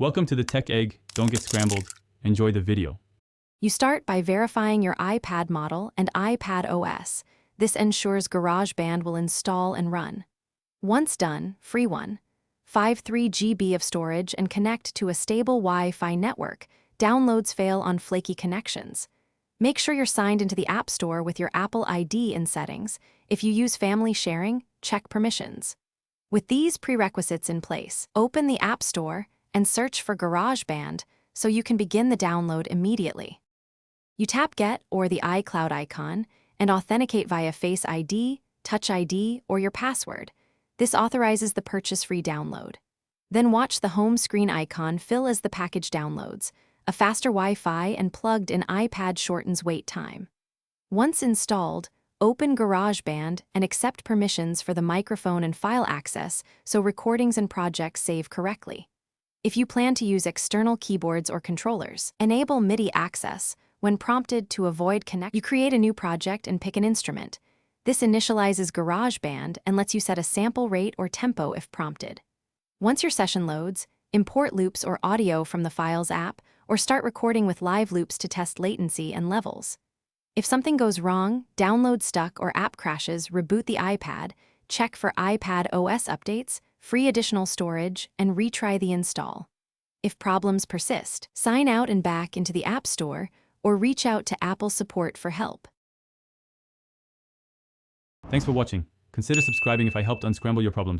Welcome to the Tech Egg. Don't get scrambled. Enjoy the video. You start by verifying your iPad model and iPad OS. This ensures Garageband will install and run. Once done, free one. 53 GB of storage and connect to a stable Wi-Fi network. Downloads fail on flaky connections. Make sure you're signed into the App Store with your Apple ID in settings. If you use family sharing, check permissions. With these prerequisites in place, open the App Store and search for Garageband so you can begin the download immediately. You tap Get or the iCloud icon and authenticate via Face ID, Touch ID, or your password. This authorizes the purchase-free download. Then watch the home screen icon fill as the package downloads. A faster Wi-Fi and plugged-in iPad shortens wait time. Once installed, open Garageband and accept permissions for the microphone and file access so recordings and projects save correctly. If you plan to use external keyboards or controllers, enable MIDI access. When prompted to avoid connection, you create a new project and pick an instrument. This initializes Garageband and lets you set a sample rate or tempo if prompted. Once your session loads, import loops or audio from the Files app or start recording with live loops to test latency and levels. If something goes wrong, download stuck or app crashes, reboot the iPad, check for iPad OS updates, free additional storage, and retry the install. If problems persist, sign out and back into the App Store or reach out to Apple support for help. Thanks for watching. Consider subscribing if I helped unscramble your problems.